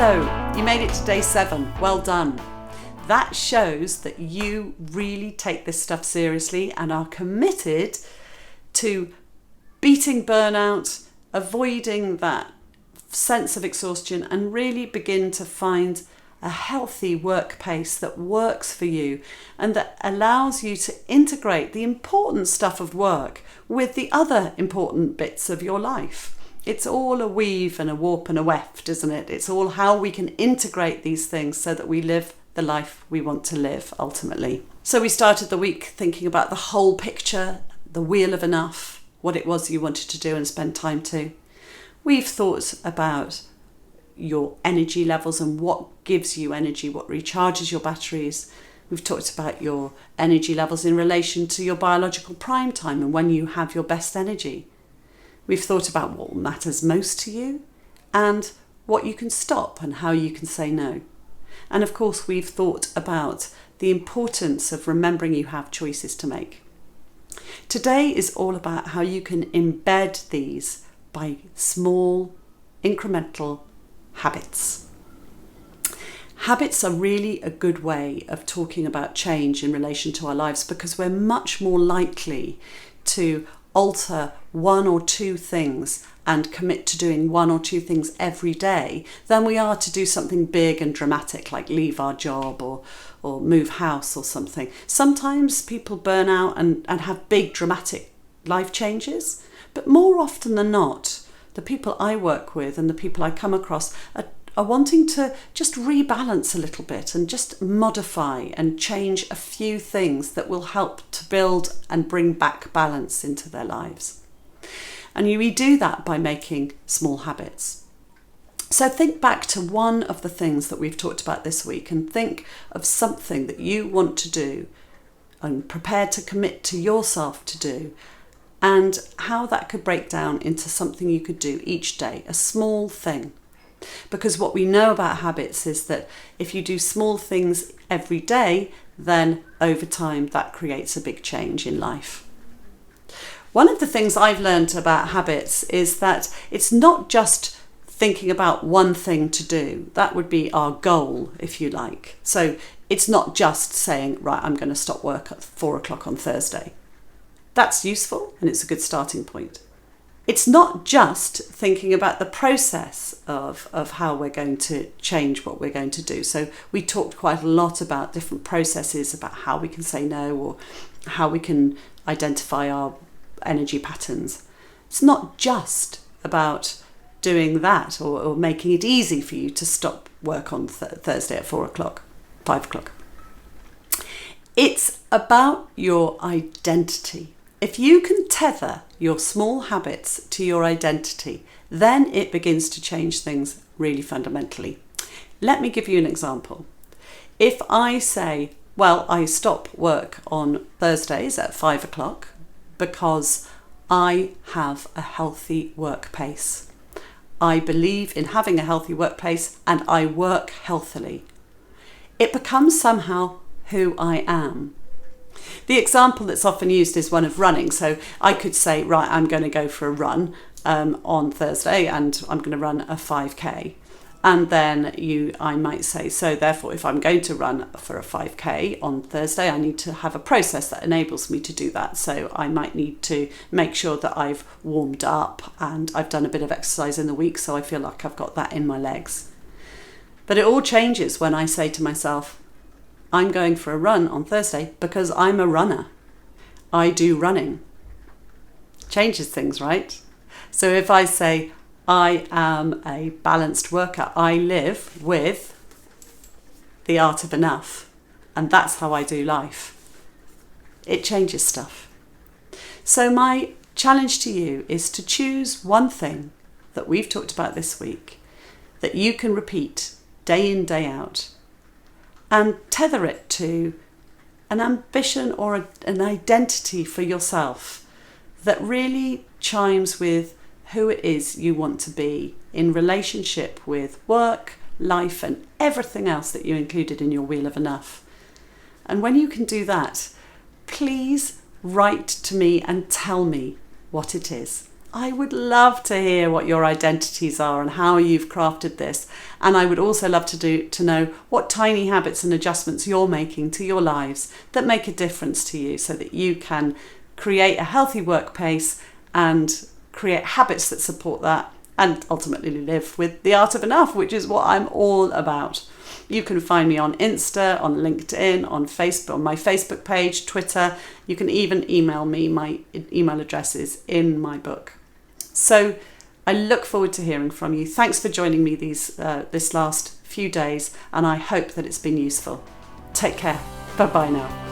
Hello, you made it to day 7. Well done. That shows that you really take this stuff seriously and are committed to beating burnout, avoiding that sense of exhaustion, and really begin to find a healthy work pace that works for you and that allows you to integrate the important stuff of work with the other important bits of your life. It's all a weave and a warp and a weft, isn't it? It's all how we can integrate these things so that we live the life we want to live ultimately. So we started the week thinking about the whole picture, the wheel of enough, what it was you wanted to do and spend time to. We've thought about your energy levels and what gives you energy, what recharges your batteries. We've talked about your energy levels in relation to your biological prime time and when you have your best energy. We've thought about what matters most to you and what you can stop and how you can say no. And of course, we've thought about the importance of remembering you have choices to make. Today is all about how you can embed these by small, incremental habits. Habits are really a good way of talking about change in relation to our lives because we're much more likely to alter one or two things and commit to doing one or two things every day than we are to do something big and dramatic like leave our job or move house or something. Sometimes people burn out and have big dramatic life changes, but more often than not, the people I work with and the people I come across are wanting to just rebalance a little bit and just modify and change a few things that will help to build and bring back balance into their lives. And we do that by making small habits. So think back to one of the things that we've talked about this week and think of something that you want to do and prepared to commit to yourself to do, and how that could break down into something you could do each day, a small thing. Because what we know about habits is that if you do small things every day, then over time that creates a big change in life. One of the things I've learned about habits is that it's not just thinking about one thing to do. That would be our goal, if you like. So it's not just saying, right, I'm going to stop work at 4 o'clock on Thursday. That's useful and it's a good starting point. It's not just thinking about the process of how we're going to change what we're going to do. So we talked quite a lot about different processes, about how we can say no or how we can identify our energy patterns. It's not just about doing that or making it easy for you to stop work on Thursday at 4 o'clock, 5 o'clock. It's about your identity. If you can tether your small habits to your identity, then it begins to change things really fundamentally. Let me give you an example. If I say, well, I stop work on Thursdays at 5 o'clock because I have a healthy work pace. I believe in having a healthy work pace and I work healthily. It becomes somehow who I am. The example that's often used is one of running. So I could say, right, I'm going to go for a run on Thursday and I'm going to run a 5K. And then I might say, so therefore, if I'm going to run for a 5K on Thursday, I need to have a process that enables me to do that. So I might need to make sure that I've warmed up and I've done a bit of exercise in the week so I feel like I've got that in my legs. But it all changes when I say to myself, I'm going for a run on Thursday because I'm a runner. I do running. Changes things, right? So if I say, I am a balanced worker, I live with the art of enough, and that's how I do life. It changes stuff. So my challenge to you is to choose one thing that we've talked about this week that you can repeat day in, day out, and tether it to an ambition or an identity for yourself that really chimes with who it is you want to be in relationship with work, life, and everything else that you included in your wheel of enough. And when you can do that, please write to me and tell me what it is. I would love to hear what your identities are and how you've crafted this. And I would also love to know what tiny habits and adjustments you're making to your lives that make a difference to you, so that you can create a healthy work pace and create habits that support that, and ultimately live with the art of enough, which is what I'm all about. You can find me on Insta, on LinkedIn, on Facebook, on my Facebook page, Twitter. You can even email me. My email address is in my book. So I look forward to hearing from you. Thanks for joining me this last few days, and I hope that it's been useful. Take care. Bye-bye now.